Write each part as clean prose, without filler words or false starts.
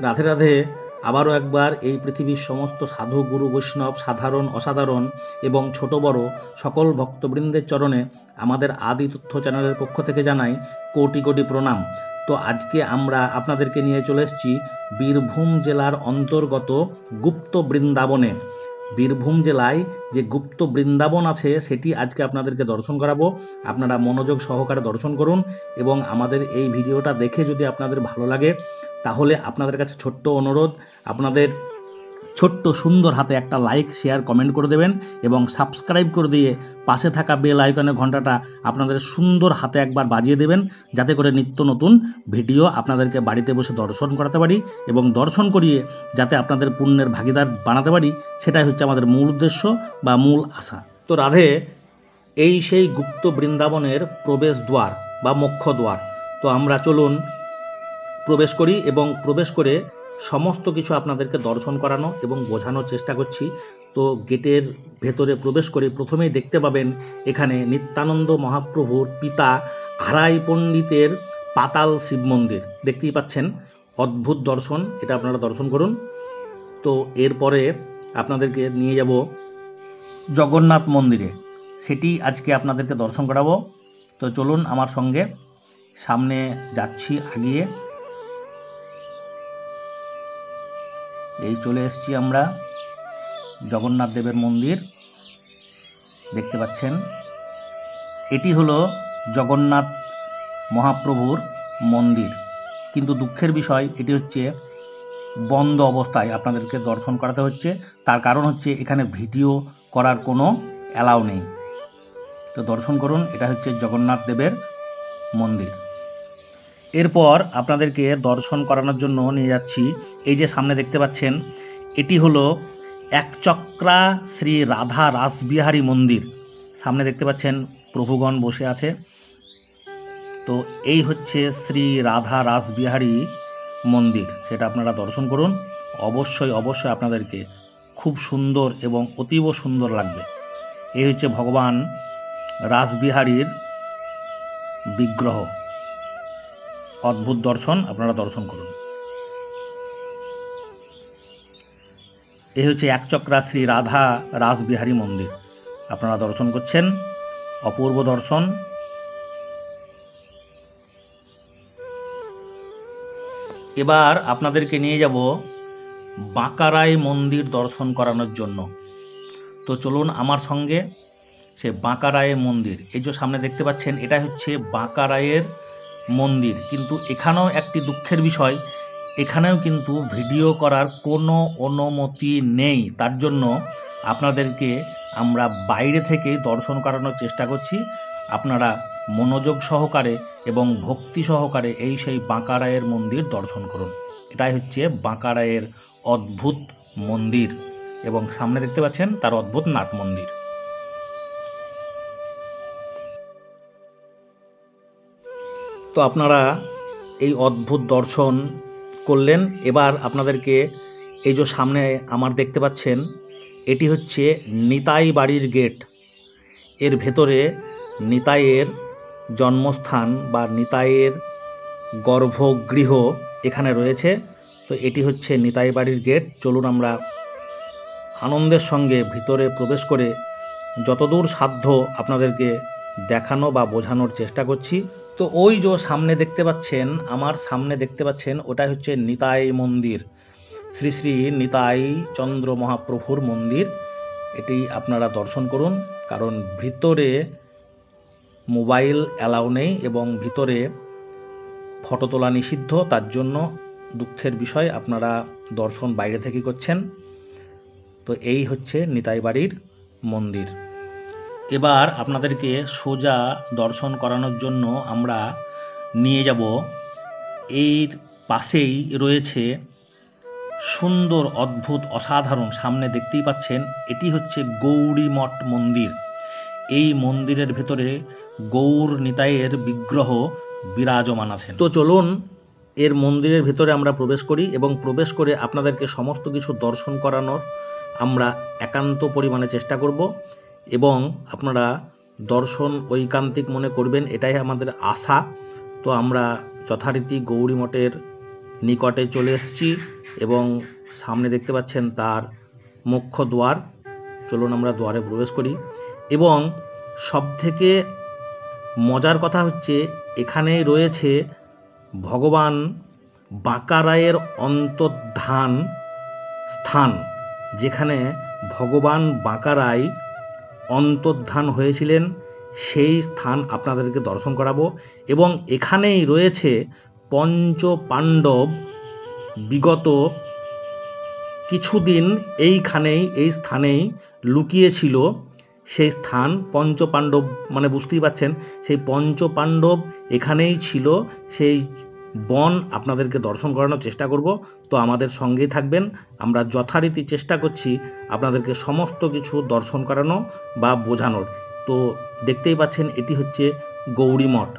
রাধে রাধে। আবারও একবার এই পৃথিবীর সমস্ত সাধু গুরু বৈষ্ণব, সাধারণ অসাধারণ এবং ছোট বড় সকল ভক্তবৃন্দের চরণে আমাদের আদি তথ্য চ্যানেলের পক্ষ থেকে জানাই কোটি কোটি প্রণাম। তো আজকে আমরা আপনাদেরকে নিয়ে চলে এসেছি বীরভূম জেলার অন্তর্গত গুপ্ত বৃন্দাবনে। বীরভূম জেলায় যে গুপ্ত বৃন্দাবন আছে সেটি আজকে আপনাদেরকে দর্শন করাবো। আপনারা মনোযোগ সহকারে দর্শন করুন এবং আমাদের এই ভিডিওটা দেখে যদি আপনাদের ভালো লাগে তাহলে আপনাদের কাছে ছোট্ট অনুরোধ, আপনাদের ছোট্ট সুন্দর হাতে একটা লাইক, শেয়ার, কমেন্ট করে দেবেন এবং সাবস্ক্রাইব করে দিয়ে পাশে থাকা বেল আইকনের ঘন্টাটা আপনাদের সুন্দর হাতে একবার বাজিয়ে দেবেন, যাতে করে নিত্য নতুন ভিডিও আপনাদেরকে বাড়িতে বসে দর্শন করাতে পারি এবং দর্শন করিয়ে যাতে আপনাদের পুণ্যের ভাগিদার বানাতে পারি, সেটাই হচ্ছে আমাদের মূল উদ্দেশ্য বা মূল আশা। তো রাধে, এই সেই গুপ্ত বৃন্দাবনের প্রবেশ দ্বার বা মোক্ষ দ্বার। তো আমরা চলুন প্রবেশ করি এবং প্রবেশ করে সমস্ত কিছু আপনাদেরকে দর্শন করানো এবং বোঝানোর চেষ্টা করছি। তো গেটের ভেতরে প্রবেশ করে প্রথমেই দেখতে পাবেন এখানে নিত্যানন্দ মহাপ্রভুর পিতা আড়াই পণ্ডিতের পাতাল শিব মন্দির দেখতেই পাচ্ছেন। অদ্ভুত দর্শন, এটা আপনারা দর্শন করুন। তো এরপরে আপনাদেরকে নিয়ে যাব জগন্নাথ মন্দিরে, সেটি আজকে আপনাদেরকে দর্শন করাবো। তো চলুন আমার সঙ্গে, সামনে যাচ্ছি আগিয়ে। এই চলে এসেছি আমরা জগন্নাথ দেবের মন্দির, দেখতে পাচ্ছেন। এটি হলো জগন্নাথ মহাপ্রভুর মন্দির, কিন্তু দুঃখের বিষয় এটি হচ্ছে বন্ধ অবস্থায় আপনাদেরকে দর্শন করাতে হচ্ছে। তার কারণ হচ্ছে এখানে ভিডিও করার কোনো অ্যালাউ নেই। তো দর্শন করুন, এটা হচ্ছে জগন্নাথ দেবের মন্দির। এরপর আপনাদেরকে দর্শন করানোর জন্য নিয়ে যাচ্ছি, এই যে সামনে দেখতে পাচ্ছেন, এটি হলো একচক্রা শ্রী রাধা রাসবিহারী মন্দির। সামনে দেখতে পাচ্ছেন প্রভুগণ বসে আছে। তো এই হচ্ছে শ্রী রাধা রাসবিহারী মন্দির, সেটা আপনারা দর্শন করুন। অবশ্যই অবশ্যই আপনাদেরকে খুব সুন্দর এবং অতীব সুন্দর লাগবে। এই হচ্ছে ভগবান রাসবিহারীর বিগ্রহ। অদ্ভুত দর্শন, আপনারা দর্শন করুন। এই হচ্ছে একচক্রা শ্রী রাধা রাসবিহারী মন্দির, আপনারা দর্শন করছেন। অপূর্ব দর্শন। এবার আপনাদেরকে নিয়ে যাব বাঁকারায় মন্দির দর্শন করানোর জন্য। তো চলুন আমার সঙ্গে, সে বাঁকারায় মন্দির। এই যে সামনে দেখতে পাচ্ছেন, এটা হচ্ছে বাঁকারায়ের মন্দির। কিন্তু এখানেও একটি দুঃখের বিষয়, এখানেও কিন্তু ভিডিও করার কোনো অনুমতি নেই। তার জন্য আপনাদেরকে আমরা বাইরে থেকে দর্শন করানোর চেষ্টা করছি। আপনারা মনোযোগ সহকারে এবং ভক্তি সহকারে এই সেই বাঁকারায়ের মন্দির দর্শন করুন। এটাই হচ্ছে বাঁকারায়ের অদ্ভুত মন্দির এবং সামনে দেখতে পাচ্ছেন তার অদ্ভুত নাট মন্দির। তো আপনারা এই অদ্ভুত দর্শন করলেন। এবার আপনাদেরকে এই যে সামনে আমার দেখতে পাচ্ছেন, এটি হচ্ছে নিতাই বাড়ির গেট। এর ভেতরে নিতাইয়ের জন্মস্থান বা নিতাইয়ের গর্ভগৃহ এখানে রয়েছে। তো এটি হচ্ছে নিতাই বাড়ির গেট। চলুন আমরা আনন্দের সঙ্গে ভিতরে প্রবেশ করে যতদূর সাধ্য আপনাদেরকে দেখানো বা বোঝানোর চেষ্টা করছি। তো ওই যে সামনে দেখতে পাচ্ছেন, আমার সামনে দেখতে পাচ্ছেন, ওটাই হচ্ছে নিতাই মন্দির, শ্রী শ্রী নিতাই চন্দ্র মহাপ্রভুর মন্দির। এটি আপনারা দর্শন করুন, কারণ ভিতরে মোবাইল অ্যালাউ নেই এবং ভিতরে ফটো তোলা নিষিদ্ধ। তার জন্য দুঃখের বিষয়, আপনারা দর্শন বাইরে থেকে করছেন। তো এই হচ্ছে নিতাই বাড়ির মন্দির। এবার আপনাদেরকে সোজা দর্শন করানোর জন্য আমরা নিয়ে যাব, এর পাশেই রয়েছে সুন্দর অদ্ভুত অসাধারণ, সামনে দেখতেই পাচ্ছেন, এটি হচ্ছে গৌরী মঠ মন্দির। এই মন্দিরের ভেতরে গৌর নিতাইয়ের বিগ্রহ বিরাজমান আছেন। তো চলুন এর মন্দিরের ভেতরে আমরা প্রবেশ করি এবং প্রবেশ করে আপনাদেরকে সমস্ত কিছু দর্শন করানোর আমরা একান্ত পরিমাণে চেষ্টা করব এবং আপনারা দর্শন ঐকান্তিক মনে করবেন, এটাই আমাদের আশা। তো আমরা যথারীতি গৌরী মঠের নিকটে চলে এসেছি এবং সামনে দেখতে পাচ্ছেন তার মুখ্য দ্বার। চলুন আমরা দ্বারে প্রবেশ করি। এবং সবথেকে মজার কথা হচ্ছে এখানেই রয়েছে ভগবান বাঁকারায়ের অন্তর্ধান স্থান, যেখানে ভগবান বাঁকারায় অন্তর্ধান হয়েছিলেন সেই স্থান আপনাদেরকে দর্শন করাবো। এবং এখানেই রয়েছে পঞ্চ পাণ্ডব বিগত কিছুদিন এইখানেই এই স্থানেই লুকিয়েছিল। সেই স্থান পঞ্চপাণ্ডব মানে বুঝতেই পাচ্ছেন, সেই পঞ্চপাণ্ডব এখানেই ছিল। সেই বন আপনাদেরকে দর্শন করানোর চেষ্টা করব। তো আমাদের সঙ্গেই থাকবেন। আমরা যথারীতি চেষ্টা করছি আপনাদেরকে সমস্ত কিছু দর্শন করানো বা বোঝানোর। তো দেখতেই পাচ্ছেন এটি হচ্ছে গৌরী মঠ।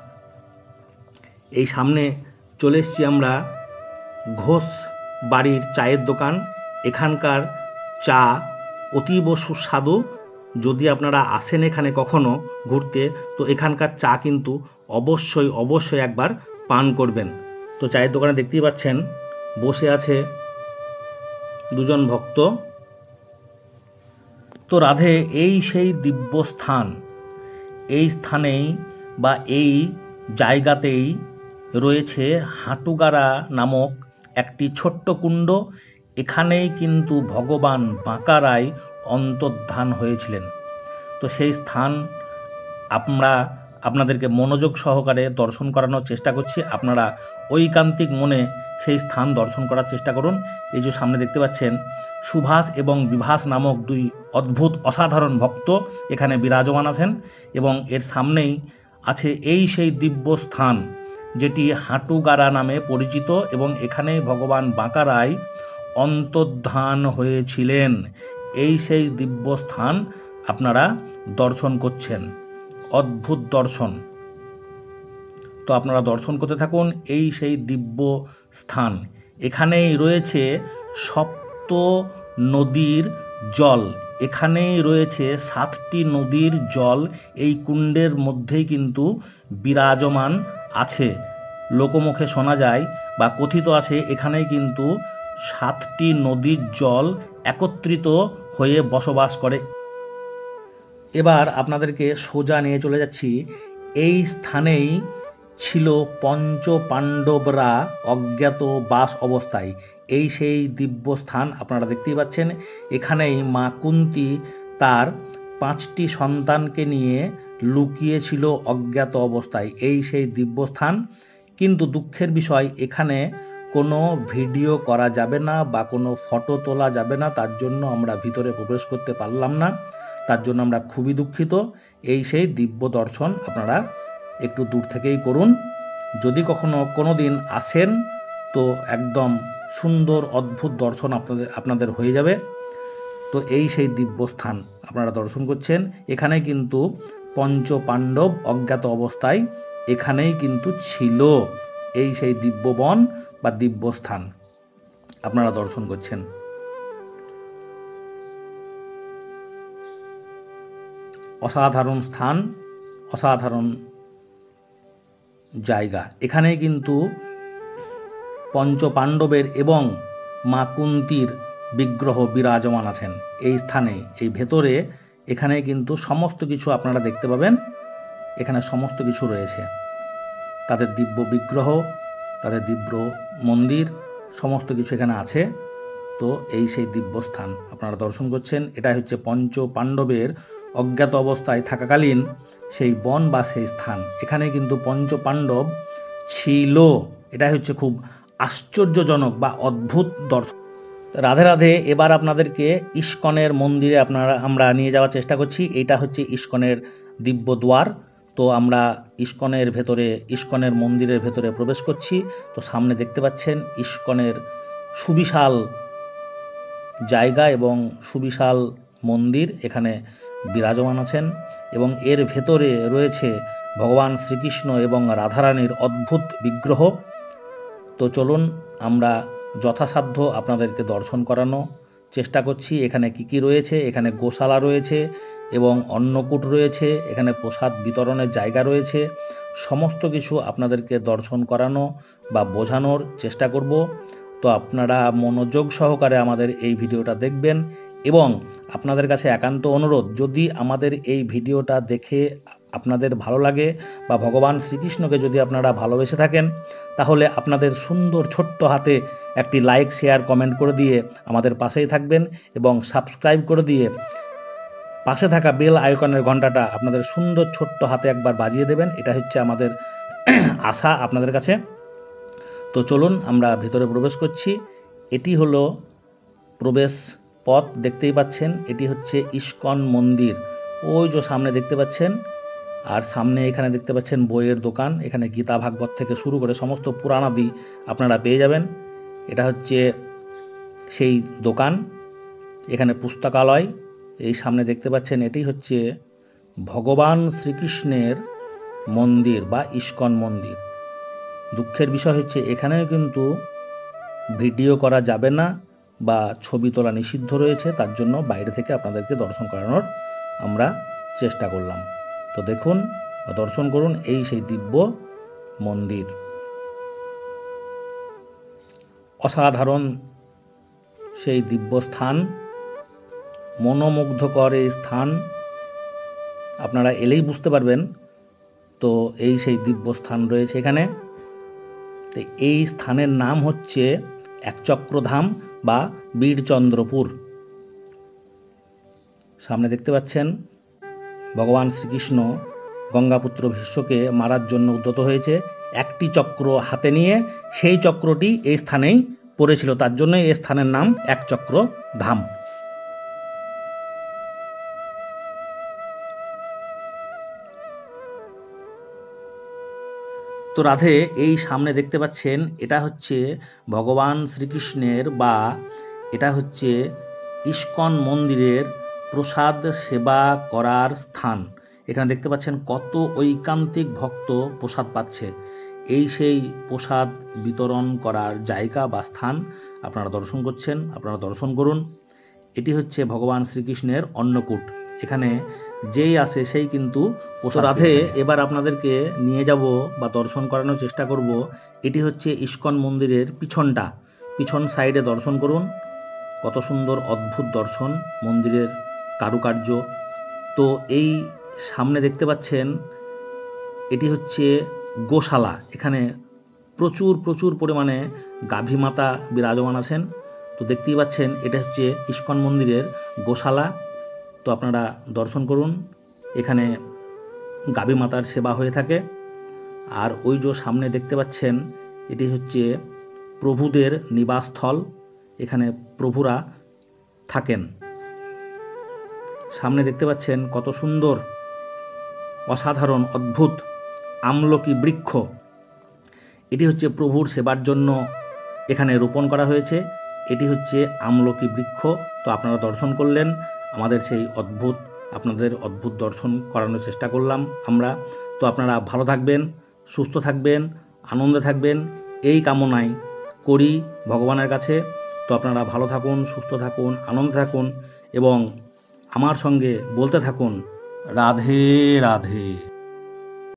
এই সামনে চলে এসেছি আমরা ঘোষ বাড়ির চায়ের দোকান। এখানকার চা অতীব সুস্বাদু। যদি আপনারা আসেন এখানে কখনো ঘুরতে, তো এখানকার চা কিন্তু অবশ্যই একবার পান করবেন। তো চায়ের দোকানে দেখতেই পাচ্ছেন বসে আছে দুজন ভক্ত। তো রাধে, এই সেই দিব্য স্থান। এই স্থানেই বা এই জায়গাতেই রয়েছে হাটুগাড়া নামক একটি ছোট্ট কুণ্ড। এখানেই কিন্তু ভগবান বাঁকারায় অন্তর্ধান হয়েছিলেন। তো সেই স্থান আমরা আপনাদেরকে মনোযোগ সহকারে দর্শন করানোর চেষ্টা করছি। আপনারা ঐকান্তিক মনে সেই স্থান দর্শন করার চেষ্টা করুন। এই যে সামনে দেখতে পাচ্ছেন সুভাষ এবং বিভাস নামক দুই অদ্ভুত অসাধারণ ভক্ত এখানে বিরাজমান আছেন। এবং এর সামনেই আছে এই সেই দিব্য স্থান যেটি হাটুগাড়া নামে পরিচিত। এবং এখানেই ভগবান বাঁকারায় অন্তর্ধান হয়েছিলেন। এই সেই দিব্য স্থান আপনারা দর্শন করছেন। অদ্ভুত দর্শন। তো আপনারা দর্শন করতে থাকুন এই সেই দিব্য স্থান। এখানেই রয়েছে সপ্ত নদীর জল। এখানেই রয়েছে 7টি নদীর জল এই কুণ্ডের মধ্যেই কিন্তু বিরাজমান আছে। লোকমুখে শোনা যায় বা কথিত আছে এখানেই কিন্তু 7টি নদীর জল একত্রিত হয়ে বসবাস করে। এবার আপনাদেরকে সোজা নিয়ে চলে যাচ্ছি। এই স্থানেই ছিল পঞ্চ পাণ্ডবরা অজ্ঞাত বাস অবস্থায়। এই সেই দিব্য স্থান আপনারা দেখতেই পাচ্ছেন। এখানেই মা কুন্তী তার 5টি সন্তানকে নিয়ে লুকিয়েছিল অজ্ঞাত অবস্থায়। এই সেই দিব্য স্থান। কিন্তু দুঃখের বিষয় এখানে কোনো ভিডিও করা যাবে না বা কোনো ফটো তোলা যাবে না। তার জন্য আমরা ভিতরে প্রবেশ করতে পারলাম না। তার জন্য আমরা খুবই দুঃখিত। এই সেই দিব্য দর্শন আপনারা একটু দূর থেকেই করুন। যদি কখনো কোনো দিন আসেন তো একদম সুন্দর অদ্ভুত দর্শন আপনাদের হয়ে যাবে। তো এই সেই দিব্য স্থান আপনারা দর্শন করছেন। এখানে কিন্তু পঞ্চ পাণ্ডব অজ্ঞাত অবস্থায় এখানেই কিন্তু ছিল। এই সেই দিব্য বন বা দিব্য স্থান আপনারা দর্শন করছেন। অসাধারণ স্থান, অসাধারণ জায়গা। এখানে কিন্তু পঞ্চপাণ্ডবের এবং মা কুন্তীর বিগ্রহ বিরাজমান আছেন এই স্থানে। এই ভেতরে এখানে কিন্তু সমস্ত কিছু আপনারা দেখতে পাবেন। এখানে সমস্ত কিছু রয়েছে, তাদের দিব্য বিগ্রহ, তাদের দিব্য মন্দির, সমস্ত কিছু এখানে আছে। তো এই সেই দিব্য স্থান আপনারা দর্শন করছেন। এটাই হচ্ছে পঞ্চ পাণ্ডবের অজ্ঞাত অবস্থায় থাকাকালীন সেই বন বা সেই স্থান। এখানে কিন্তু পঞ্চ পাণ্ডব ছিল। এটাই হচ্ছে খুব আশ্চর্যজনক বা অদ্ভুত দর্শন। রাধে রাধে। এবার আপনাদেরকে ইস্কনের মন্দিরে আমরা নিয়ে যাওয়ার চেষ্টা করছি। এইটা হচ্ছে ইস্কনের দিব্য দ্বার। তো আমরা ইস্কনের মন্দিরের ভেতরে প্রবেশ করছি। তো সামনে দেখতে পাচ্ছেন ইস্কনের সুবিশাল জায়গা এবং সুবিশাল মন্দির এখানে বিরাজমান আছেন। এবং এর ভেতরে রয়েছে ভগবান শ্রীকৃষ্ণ এবং রাধারানীর অদ্ভুত বিগ্রহ। তো চলুন আমরা যথাসাধ্য আপনাদেরকে দর্শন করানো চেষ্টা করছি। এখানে কি রয়েছে, এখানে গোশালা রয়েছে এবং অন্নকূট রয়েছে, এখানে প্রসাদ বিতরণের জায়গা রয়েছে। সমস্ত কিছু আপনাদেরকে দর্শন করানো বা বোঝানোর চেষ্টা করব। তো আপনারা মনোযোগ সহকারে আমাদের এই ভিডিওটা দেখবেন এবং আপনাদের কাছে একান্ত অনুরোধ, যদি আমাদের এই ভিডিওটা দেখে আপনাদের ভালো লাগে বা ভগবান শ্রীকৃষ্ণকে যদি আপনারা ভালোবেসে থাকেন, তাহলে আপনাদের সুন্দর ছোট্ট হাতে একটি লাইক, শেয়ার, কমেন্ট করে দিয়ে আমাদের পাশেই থাকবেন এবং সাবস্ক্রাইব করে দিয়ে পাশে থাকা বেল আইকনের ঘন্টাটা আপনাদের সুন্দর ছোট্ট হাতে একবার বাজিয়ে দেবেন। এটা হচ্ছে আমাদের আশা আপনাদের কাছে। তো চলুন আমরা ভিতরে প্রবেশ করছি। এটি হলো প্রবেশ পথ, দেখতেই পাচ্ছেন। এটি হচ্ছে ইস্কন মন্দির, ওই যে সামনে দেখতে পাচ্ছেন। আর সামনে এখানে দেখতে পাচ্ছেন বইয়ের দোকান। এখানে গীতা ভাগবত থেকে শুরু করে সমস্ত পুরাণাদি আপনারা পেয়ে যাবেন। এটা হচ্ছে সেই দোকান। এখানে পুস্তকালয়। এই সামনে দেখতে পাচ্ছেন, এটি হচ্ছে ভগবান শ্রীকৃষ্ণের মন্দির বা ইস্কন মন্দির। দুঃখের বিষয় হচ্ছে এখানেও কিন্তু ভিডিও করা যাবে না বা ছবি তোলা নিষিদ্ধ রয়েছে, তার জন্য বাইরে থেকে আপনাদেরকে দর্শন করানোর আমরা চেষ্টা করলাম। তো দেখুন বা দর্শন করুন, এই সেই দিব্য মন্দির। অসাধারণ সেই দিব্য স্থান, মনোমুগ্ধকর এই স্থান। আপনারা এলেই বুঝতে পারবেন। তো এই সেই দিব্য স্থান রয়েছে এখানে। তো এই স্থানের নাম হচ্ছে একচক্রধাম বা বীরচন্দ্রপুর। সামনে দেখতে পাচ্ছেন ভগবান শ্রীকৃষ্ণ গঙ্গাপুত্র ভীষ্মকে মারার জন্য উদ্যত হয়েছে। একটি চক্র হাতে নিয়ে সেই চক্রটি এই স্থানেই পড়েছিল, তার জন্য এই স্থানের নাম একচক্রধাম। তো রাধে, এই সামনে দেখতে পাচ্ছেন এটা হচ্ছে ভগবান শ্রীকৃষ্ণের বা এটা হচ্ছে ইস্কন মন্দিরের প্রসাদ সেবা করার স্থান। এখানে দেখতে পাচ্ছেন কত ঐকান্তিক ভক্ত প্রসাদ পাচ্ছে। এই সেই প্রসাদ বিতরণ করার জায়গা বা স্থান আপনারা দর্শন করছেন, আপনারা দর্শন করুন। এটি হচ্ছে ভগবান শ্রীকৃষ্ণের অন্নকূট। এখানে যেই আসে সেই কিন্তু প্রসাদ। রাধে, এবার আপনাদেরকে নিয়ে যাব বা দর্শন করানোর চেষ্টা করব। এটি হচ্ছে ইস্কন মন্দিরের পিছনটা, পিছন সাইডে দর্শন করুন। কত সুন্দর অদ্ভুত দর্শন, মন্দিরের কারুকার্য। তো এই সামনে দেখতে পাচ্ছেন এটি হচ্ছে গোশালা। এখানে প্রচুর প্রচুর পরিমাণে গাভী মাতা বিরাজমান আছেন। তো দেখতেই পাচ্ছেন এটা হচ্ছে ইস্কন মন্দিরের গোশালা। তো আপনারা দর্শন করুন। এখানে গাভী মাতার সেবা হয়ে থাকে। আর ওই যে সামনে দেখতে পাচ্ছেন এটি হচ্ছে প্রভুদের নিবাসস্থল, এখানে প্রভুরা থাকেন। সামনে দেখতে পাচ্ছেন কত সুন্দর অসাধারণ অদ্ভুত আমলকি বৃক্ষ। এটি হচ্ছে প্রভুর সেবার জন্য এখানে রোপণ করা হয়েছে। এটি হচ্ছে আমলকি বৃক্ষ। তো আপনারা দর্শন করলেন আমাদের সেই অদ্ভুত, আপনাদের অদ্ভুত দর্শন করানোর চেষ্টা করলাম আমরা। তো আপনারা ভালো থাকবেন, সুস্থ থাকবেন, আনন্দে থাকবেন, এই কামনাই করি ভগবানের কাছে। তো আপনারা ভালো থাকুন, সুস্থ থাকুন, আনন্দে থাকুন এবং আমার সঙ্গে বলতে থাকুন রাধে রাধে।